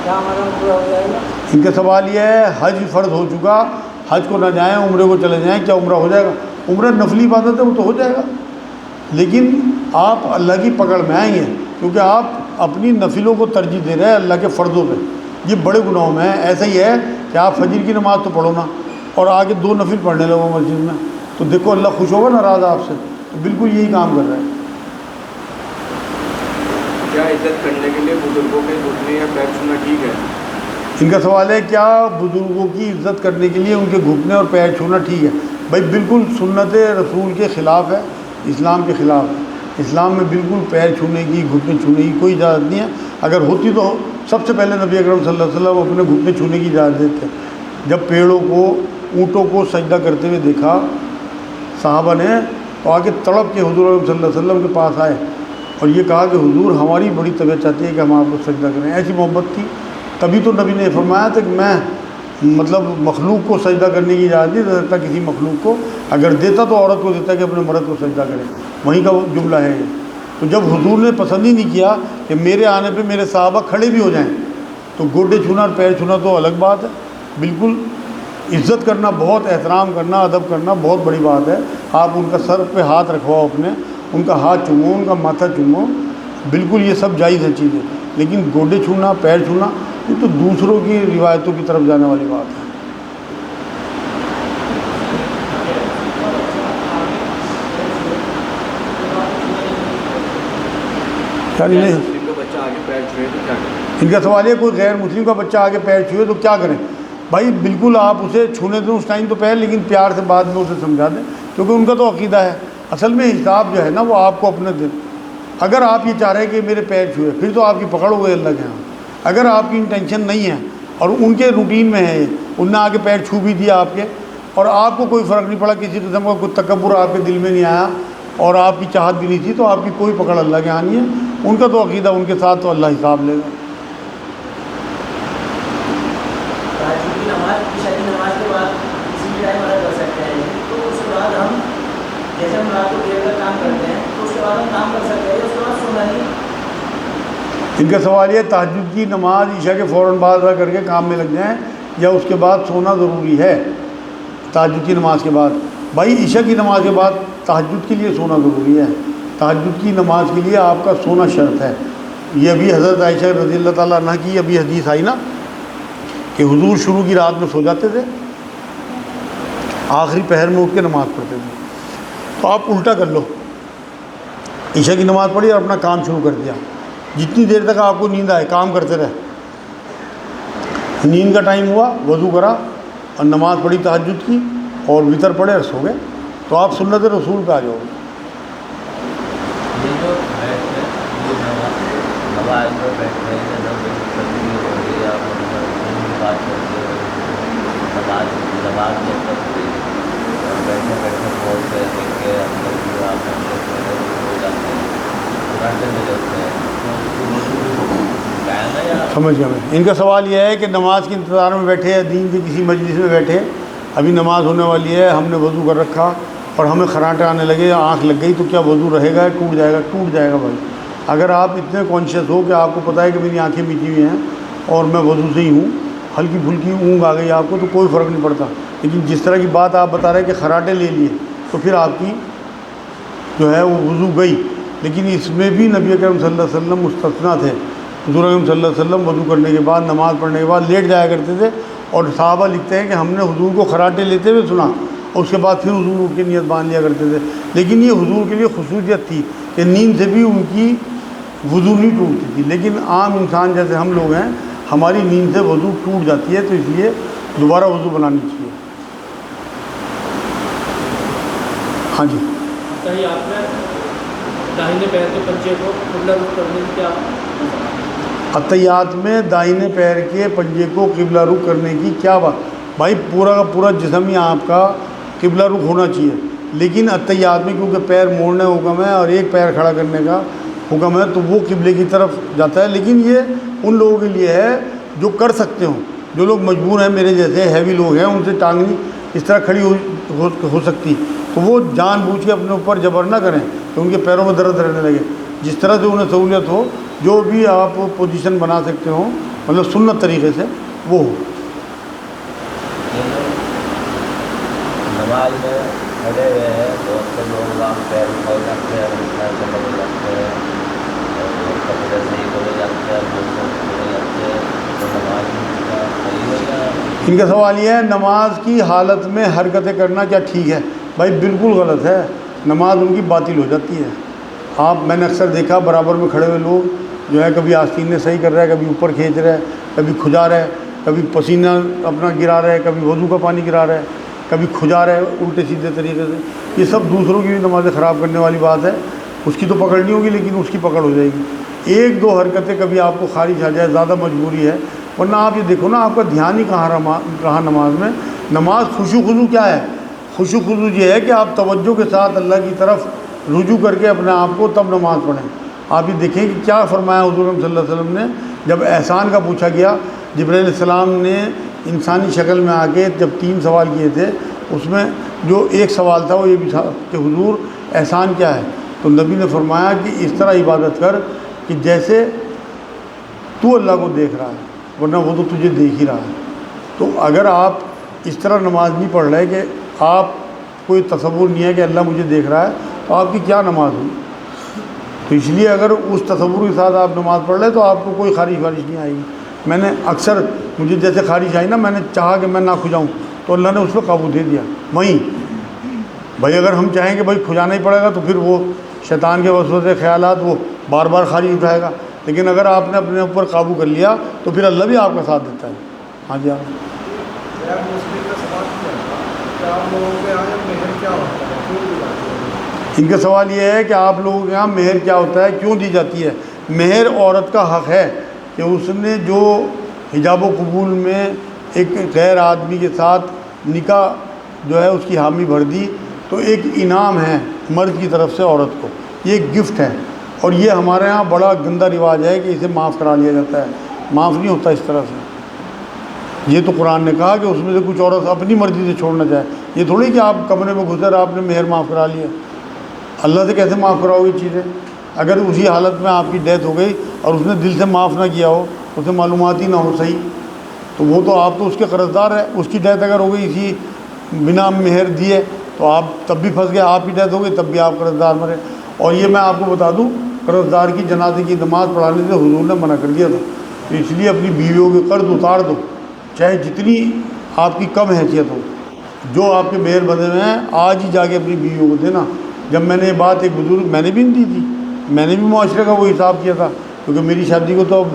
کیا ہمارا پورا ہو جائے گا؟
ان کا سوال یہ ہے حج فرض ہو چکا، حج کو نہ جائیں، عمرے کو چلے جائیں، کیا عمرہ ہو جائے گا؟ عمرہ نفلی عبادت ہے، وہ تو ہو جائے گا، لیکن آپ اللہ کی پکڑ میں آئیں گے، کیونکہ آپ اپنی نفلوں کو ترجیح دے رہے ہیں اللہ کے فرضوں پہ۔ یہ بڑے گناہوں میں ہے۔ ایسا ہی ہے کہ آپ فجر کی نماز تو پڑھو نا، اور آگے 2 نفل پڑھنے لگو مسجد میں، تو دیکھو اللہ خوش ہوگا ناراض آپ سے؟ تو بالکل یہی کام کر رہے ہیں۔
کیا عزت کرنے کے لیے بزرگوں کے گھٹنے یا پیر چھونا ٹھیک ہے؟
ان کا سوال ہے کیا بزرگوں کی عزت کرنے کے لیے ان کے گھٹنے اور پیر چھونا ٹھیک ہے؟ بھائی بالکل سنت رسول کے خلاف ہے، اسلام کے خلاف ہے۔ اسلام میں بالکل پیر چھونے کی، گھٹنے چھونے کی کوئی اجازت نہیں ہے۔ اگر ہوتی تو سب سے پہلے نبی اکرم صلی اللہ علیہ وسلم اپنے گھٹنے چھونے کی اجازت دیتے۔ جب پیڑوں کو، اونٹوں کو سجدہ کرتے ہوئے دیکھا صحابہ نے، تو آ کے تڑپ کے حضور صلی اللہ علیہ وسلم کے پاس آئے اور یہ کہا کہ حضور ہماری بڑی طبیعت چاہتی ہے کہ ہم آپ کو سجدہ کریں۔ ایسی محبت تھی، تبھی تو نبی نے فرمایا تھا کہ میں مطلب مخلوق کو سجدہ کرنے کی اجازت نہیں دیتا کسی مخلوق کو، اگر دیتا تو عورت کو دیتا کہ اپنے مرد کو سجدہ کرے۔ وہیں کا وہ جملہ ہے یہ۔ تو جب حضور نے پسند ہی نہیں کیا کہ میرے آنے پہ میرے صحابہ کھڑے بھی ہو جائیں، تو گوڈے چھونا اور پیر چھونا تو الگ بات ہے۔ بالکل عزت کرنا، بہت احترام کرنا، ادب کرنا بہت بڑی بات ہے۔ آپ ان کا سر پہ ہاتھ رکھواؤ اپنے، ان کا ہاتھ چومو، ان کا ماتھا چومو، بالکل یہ سب جائز ہیں چیزیں، لیکن گوڈے چھونا، پیر چھونا یہ تو دوسروں کی روایتوں کی طرف جانے والی بات ہے۔ نہیں،
مسلم کا بچہ آگے پیر چھوئے تو کیا کریں؟
ان کا سوال ہے کوئی غیر مسلم کا بچہ آگے پیر چھوئے تو کیا کریں؟ بھائی بالکل آپ اسے چھونے دیں اس ٹائم تو پیر، لیکن پیار سے بعد میں اسے سمجھا دیں، کیونکہ ان کا تو عقیدہ ہے۔ اصل میں حساب جو ہے نا وہ آپ کو اپنے دیں۔ اگر آپ یہ چاہ رہے ہیں کہ میرے پیر چھوئے، پھر تو آپ کی پکڑ ہو گئی اللہ کے ہاں۔ اگر آپ کی انٹینشن نہیں ہے اور ان کے روٹین میں ہے، ان نے آگے پیر چھو بھی دیا آپ کے، اور آپ کو کوئی فرق نہیں پڑا، کسی قسم کا کوئی تکبر آپ کے دل میں نہیں آیا اور آپ کی چاہت بھی نہیں تھی، تو آپ کی کوئی پکڑ اللہ کے ہاں نہیں ہے۔ ان کا تو عقیدہ، ان کے ساتھ تو اللہ حساب لے گا۔
تہجد کی نماز، عشاء کی نماز کے بعد کسی بھی ٹائم ادا کر سکتے ہیں، تو اس کے بعد ہم جیسے ہم رات کو دیر تک کام کرتے ہیں تو اس کے بعد ہم کام کر سکتے ہیں، اس کے بعد سونا نہیں۔
ان کا سوال یہ تہجد کی نماز عشاء کے فوراً بعد ادا کر کے کام میں لگ جائیں یا اس کے بعد سونا ضروری ہے؟ تہجد کی نماز کے بعد، بھائی عشاء کی نماز کے بعد تہجد کے لیے سونا ضروری ہے۔ تہجد کی نماز کے لیے آپ کا سونا شرط ہے۔ یہ ابھی حضرت عائشہ رضی اللہ تعالیٰ عنہ کی ابھی حدیث آئی نا کہ حضور شروع کی رات میں سو جاتے تھے، آخری پہر میں اٹھ کے نماز پڑھتے تھے. تو آپ الٹا کر لو، عشاء کی نماز پڑھی اور اپنا کام شروع کر دیا. جتنی دیر تک آپ کو نیند آئے کام کرتے رہے. نیند کا ٹائم ہوا، وضو کرا اور نماز پڑھی تہجد کی اور وطر پڑھے اور سو گئے. تو آپ سنت رسول پہ آ جاؤ گے.
یہ جو بیٹھے نماز میں بیٹھے ہیں ہو رہی ہے، بات کرتے نماز جب تک ہوئی اور بیٹھے بیٹھے بہت سے دیکھ کے اندر بھی آپ ہو جاتے ہیں، گھنٹے میں ہوتے ہیں.
سمجھ گیا میں. ان کا سوال یہ ہے کہ نماز کے انتظار میں بیٹھے ہیں، دین کی کسی مجلس میں بیٹھے، ابھی نماز ہونے والی ہے، ہم نے وضو کر رکھا اور ہمیں خراٹے آنے لگے، آنکھ لگ گئی، تو کیا وضو رہے گا؟ ٹوٹ جائے گا؟ ٹوٹ جائے گا بھائی. اگر آپ اتنے کانشیس ہو کہ آپ کو پتہ ہے کہ میری آنکھیں میچی ہوئی ہیں اور میں وضو سے ہی ہوں، ہلکی پھلکی اونگ آ گئی آپ کو تو کوئی فرق نہیں پڑتا. لیکن جس طرح کی بات آپ بتا رہے ہیں کہ خراٹے لے لیے تو پھر آپ کی جو ہے وہ وضو گئی. لیکن اس میں بھی نبی اکرم صلی اللہ علیہ وسلم مستثنیٰ تھے. حضور اکرم صلی اللہ علیہ وسلم وضو کرنے کے بعد، نماز پڑھنے کے بعد لیٹ جایا کرتے تھے، اور صحابہ لکھتے ہیں کہ ہم نے حضور کو خراٹے لیتے ہوئے سنا اور اس کے بعد پھر حضور اٹھ کے نیت باندھ لیا کرتے تھے. لیکن یہ حضور کے لیے خصوصیت تھی کہ نیند سے بھی ان کی وضو نہیں ٹوٹتی تھی. لیکن عام انسان جیسے ہم لوگ ہیں، ہماری نیند سے وضو ٹوٹ جاتی ہے، تو اس لیے دوبارہ وضو بنانی چاہیے. ہاں جی.
آپ نے داہنے پیر کے پنجے کو قبلہ رخ کرنے کی کیا؟
عطیات میں دائیں پیر کے پنجے کو قبلہ رخ کرنے کی کیا بات؟ بھائی پورا کا پورا جسم ہی آپ کا قبلہ رخ ہونا چاہیے. لیکن عطیات میں کیونکہ پیر موڑنے کا حکم ہے اور ایک پیر کھڑا کرنے کا حکم ہے تو وہ قبلے کی طرف جاتا ہے. لیکن یہ ان لوگوں کے لیے ہے جو کر سکتے ہوں. جو لوگ مجبور ہیں، میرے جیسے ہیوی لوگ ہیں، ان سے ٹانگ نہیں اس طرح کھڑی ہو سکتی، تو وہ جان بوجھ کے اپنے اوپر جبر نہ کریں کہ ان کے پیروں میں درد رہنے لگے. جس طرح سے انہیں سہولیت ہو، جو بھی آپ پوزیشن بنا سکتے ہوں، مطلب سنت طریقے سے وہ ہو.
نماز میں کھڑے ہوئے ہیں، بہت سے لوگ وہاں پیر کھول جاتے ہیں، بدل جاتے ہیں، اور کپڑے صحیح بدل جاتے ہیں، بدل جاتے ہیں، تو نماز کا صحیح ہو گیا.
ان کا سوال یہ ہے نماز کی حالت میں حرکتیں کرنا کیا ٹھیک ہے؟ بھائی بالکل غلط ہے. نماز ان کی باطل ہو جاتی ہے. میں نے اکثر دیکھا برابر میں کھڑے ہوئے لوگ جو ہے کبھی آستینیں صحیح کر رہا ہے، کبھی اوپر کھینچ رہا ہے، کبھی کھجا رہا ہے، کبھی پسینہ اپنا گرا رہا ہے، کبھی وضو کا پانی گرا رہا ہے، کبھی کھجا رہا ہے الٹے سیدھے طریقے سے. یہ سب دوسروں کی بھی نمازیں خراب کرنے والی بات ہے. اس کی تو پکڑ نہیں ہوگی لیکن اس کی پکڑ ہو جائے گی. ایک دو حرکتیں کبھی آپ کو خارج آ جائے، زیادہ مجبوری ہے، ورنہ آپ یہ دیکھو نا آپ کا دھیان ہی کہاں نماز میں. نماز خشوع خضوع کیا ہے؟ خشوع خضوع یہ ہے کہ آپ توجہ کے ساتھ اللہ کی طرف رجوع کر کے اپنے آپ کو تب نماز پڑھیں. آپ یہ دیکھیں کہ کیا فرمایا حضور صلی اللہ علیہ وسلم نے جب احسان کا پوچھا گیا. جبرائیل علیہ السلام نے انسانی شکل میں آ کے جب 3 سوال کیے تھے، اس میں جو ایک سوال تھا وہ یہ بھی تھا کہ حضور احسان کیا ہے؟ تو نبی نے فرمایا کہ اس طرح عبادت کر کہ جیسے تو اللہ کو دیکھ رہا ہے، ورنہ وہ تو تجھے دیکھ ہی رہا ہے. تو اگر آپ اس طرح نماز نہیں پڑھ رہے کہ آپ کوئی تصور نہیں ہے کہ اللہ مجھے دیکھ رہا ہے، تو آپ کی کیا نماز ہوئی؟ تو اس لیے اگر اس تصور کے ساتھ آپ نماز پڑھ رہے تو آپ کو کوئی خارج نہیں آئے گی. میں نے اکثر مجھے جیسے خارج آئی نا، میں نے چاہا کہ میں نہ کھجاؤں تو اللہ نے اس پہ قابو دے دیا. وہیں بھائی اگر ہم چاہیں کہ بھائی کھجانا ہی پڑے گا تو پھر وہ شیطان کے وسوسے خیالات وہ بار بار خارج اٹھائے گا. لیکن اگر آپ نے اپنے اوپر قابو کر لیا تو پھر اللہ بھی آپ کا ساتھ دیتا ہے. ہاں جی. ان کا سوال یہ ہے کہ آپ لوگوں کے یہاں مہر کیا ہوتا ہے، کیوں دی جاتی ہے؟ مہر عورت کا حق ہے کہ اس نے جو حجاب و قبول میں ایک غیر آدمی کے ساتھ نکاح جو ہے اس کی حامی بھر دی تو ایک انعام ہے مرد کی طرف سے عورت کو، یہ ایک گفٹ ہے. اور یہ ہمارے ہاں بڑا گندا رواج ہے کہ اسے معاف کرا لیا جاتا ہے. معاف نہیں ہوتا اس طرح سے. یہ تو قرآن نے کہا کہ اس میں سے کچھ عورت اپنی مرضی سے چھوڑنا چاہے. یہ تھوڑی کہ آپ کمرے میں گھسر آپ نے مہر معاف کرا لیا. اللہ سے کیسے معاف کراؤ گی چیزیں؟ اگر اسی حالت میں آپ کی ڈیتھ ہو گئی اور اس نے دل سے معاف نہ کیا ہو، اسے معلومات ہی نہ ہو صحیح، تو وہ تو آپ تو اس کے قرضدار ہے. اس کی ڈیتھ اگر ہو گئی اسی بنا مہر دیے تو آپ تب بھی پھنس گئے، آپ کی ڈیتھ ہو گئی تب بھی آپ قرضدار مرے. اور یہ میں آپ کو بتا دوں قرض دار کی جنازے کی نماز پڑھانے سے حضور نے منع کر دیا تھا. تو اس لیے اپنی بیویوں کے قرض اتار دو، چاہے جتنی آپ کی کم حیثیت ہو. جو آپ کے مہر بندے ہوئے ہیں آج ہی جا کے اپنی بیویوں کو دینا. جب میں نے یہ بات ایک بزرگ میں نے بھی دی تھی، میں نے بھی معاشرے کا وہ حساب کیا تھا، کیونکہ میری شادی کو تو اب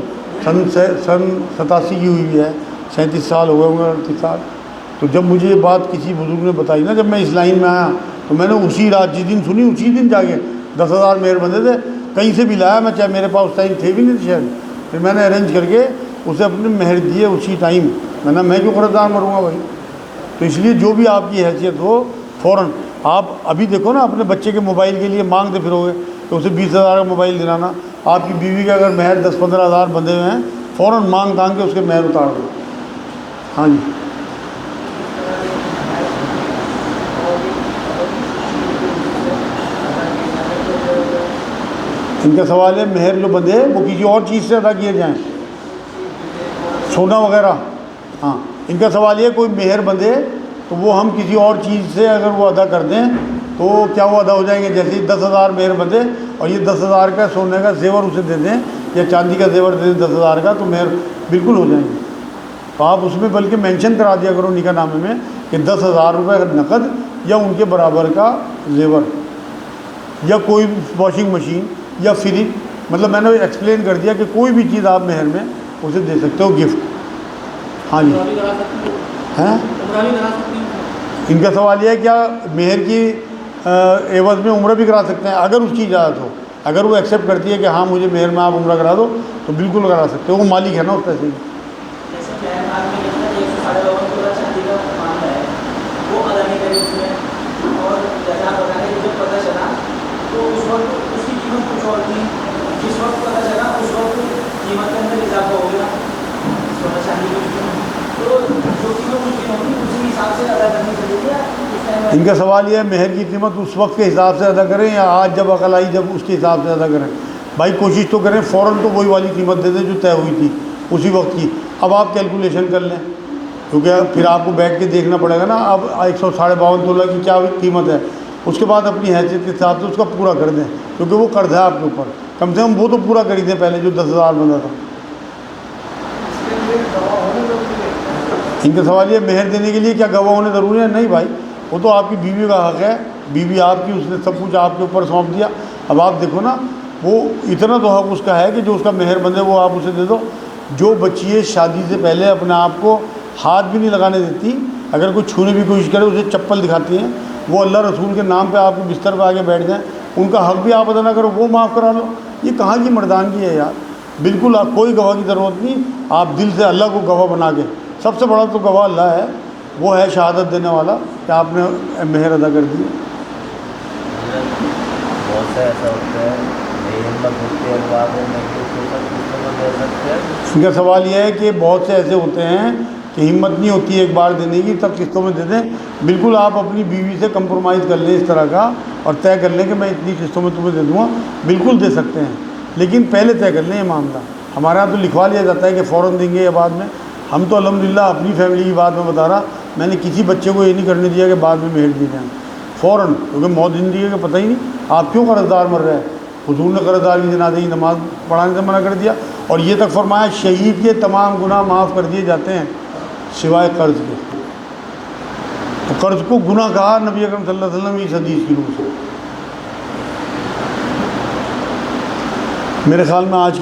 سن 87 کی ہوئی ہے، 37 سال ہو گئے ہوں گے، 38 سال. تو جب مجھے یہ بات کسی بزرگ نے بتائی نا، جب میں اس لائن میں آیا تو میں نے اسی رات جس دن سنی اسی دن جا کے 10,000 مہر بندے تھے کہیں سے بھی لایا میں، چاہے میرے پاس اس ٹائم تھے بھی نہیں تھے شاید. پھر میں نے ارینج کر کے اسے اپنے مہر دیے اسی ٹائم. میں کیوں قرض دار مروں گا بھائی؟ تو اس لیے جو بھی آپ کی حیثیت ہو فوراً آپ ابھی دیکھو نا، اپنے بچے کے موبائل کے لیے مانگتے پھرو گے تو اسے 20,000 کا موبائل دلانا. آپ کی بیوی کا اگر مہر 10-15 ہزار بندے ہوئے ہیں فوراً مانگ کے اس کے مہر اتار دو. ہاں جی. ان کا سوال ہے مہر جو بندے وہ کسی اور چیز سے ادا کیے جائیں، سونا وغیرہ. ہاں، ان کا سوال یہ کوئی مہر بندے تو وہ ہم کسی اور چیز سے اگر وہ ادا کر دیں تو کیا وہ ادا ہو جائیں گے؟ جیسے 10,000 مہر بندے اور یہ 10,000 کا سونے کا زیور اسے دے دیں یا چاندی کا زیور دے دیں 10,000 کا، تو مہر بالکل ہو جائیں گے. تو آپ اس میں بلکہ مینشن کرا دیا کرو نکاح نامے میں کہ 10,000 روپے نقد یا ان کے برابر کا زیور یا کوئی واشنگ مشین یا فریج. مطلب میں نے ایکسپلین کر دیا کہ کوئی بھی چیز آپ مہر میں اسے دے سکتے ہو گفٹ. ہاں جی. ہیں ان کا سوال یہ ہے کیا مہر کی عوض میں عمرہ بھی کرا سکتے ہیں؟ اگر اس کی اجازت ہو، اگر وہ ایکسیپٹ کرتی ہے کہ ہاں مجھے مہر میں آپ عمرہ کرا دو تو بالکل کرا سکتے ہو، وہ مالک ہے نا اس پیسے کی.
جیسے مہر مال میں کتنا 152 تولا چاندی کا معاملہ ہے، وہ ادا نہیں کرے اس میں، اور جیسا آپ بتا رہے ہیں جب پتہ چلا تو اس وقت اس کی قیمت کچھ اور تھی، جس وقت پتہ چلا اس وقت قیمت کے اندر اضافہ ہو گیا سونا چاندی کی، تو جو قیمت اس کی ہوگی اسی حساب سے ادا کرنی چاہیے.
ان کا سوال یہ ہے مہر کی قیمت اس وقت کے حساب سے ادا کریں یا آج جب عقل آئی جب اس کے حساب سے ادا کریں؟ بھائی کوشش تو کریں فوراً تو وہی والی قیمت دے دیں جو طے ہوئی تھی اسی وقت کی. اب آپ کیلکولیشن کر لیں، کیونکہ پھر آپ کو بیٹھ کے دیکھنا پڑے گا نا اب 152 تولہ کی کیا قیمت ہے، اس کے بعد اپنی حیثیت کے حساب سے اس کا پورا کر دیں، کیونکہ وہ قرض ہے آپ کے اوپر. کم سے کم وہ تو پورا کر ہی دیں پہلے جو 10,000 بندہ تھا. ان کا سوال یہ مہر دینے کے لیے کیا گواہ ہونے ضروری ہے؟ نہیں بھائی، وہ تو آپ کی بیوی کا حق ہے، بیوی آپ کی، اس نے سب کچھ آپ کے اوپر سونپ دیا. اب آپ دیکھو نا، وہ اتنا تو حق اس کا ہے کہ جو اس کا مہر بندے وہ آپ اسے دے دو. جو بچیے شادی سے پہلے اپنے آپ کو ہاتھ بھی نہیں لگانے دیتی، اگر کوئی چھونے کی کوشش کرے اسے چپل دکھاتی ہیں، وہ اللہ رسول کے نام پہ آپ کو بستر پہ آگے بیٹھ جائیں، ان کا حق بھی آپ ادا نہ کرو، وہ معاف کرا لو. یہ کہاں کی مردانگی ہے یار؟ بالکل آپ کوئی گواہ کی ضرورت نہیں. آپ دل سے اللہ کو گواہ بنا کے، سب سے بڑا تو گواہ اللہ ہے، وہ ہے شہادت دینے والا کہ آپ نے مہر ادا کر دی.
بہت سے ایسا ہوتا ہے ہمت ہوتی ہے بعد میں کہ قسطوں میں دے سکتے ہیں.
ان کا سوال یہ ہے کہ بہت سے ایسے ہوتے ہیں کہ ہمت نہیں ہوتی ایک بار دینے کی، تب قسطوں میں دے دیں. بالکل آپ اپنی بیوی سے کمپرومائز کر لیں اس طرح کا اور طے کر لیں کہ میں اتنی قسطوں میں تمہیں دے دوں گا، بالکل دے سکتے ہیں، لیکن پہلے طے کر لیں یہ معاملہ. ہمارے یہاں تو لکھوا لیا جاتا ہے کہ فوراً دیں گے یا بعد میں. ہم تو الحمدللہ اپنی فیملی کی بات میں بتا رہا، میں نے کسی بچے کو یہ نہیں کرنے دیا کہ بعد میں مہر دی جائیں فوراً، کیونکہ موت زندگی کا پتہ ہی نہیں آپ کیوں قرض دار مر رہے ہیں. حضور نے قرض دار کی جنازے کی نماز پڑھانے سے منع کر دیا اور یہ تک فرمایا شہید کے تمام گناہ معاف کر دیے جاتے ہیں سوائے قرض کے. تو قرض کو گناہ کہا نبی اکرم صلی اللہ علیہ وسلم اس حدیث کی روح سے. میرے خیال میں آج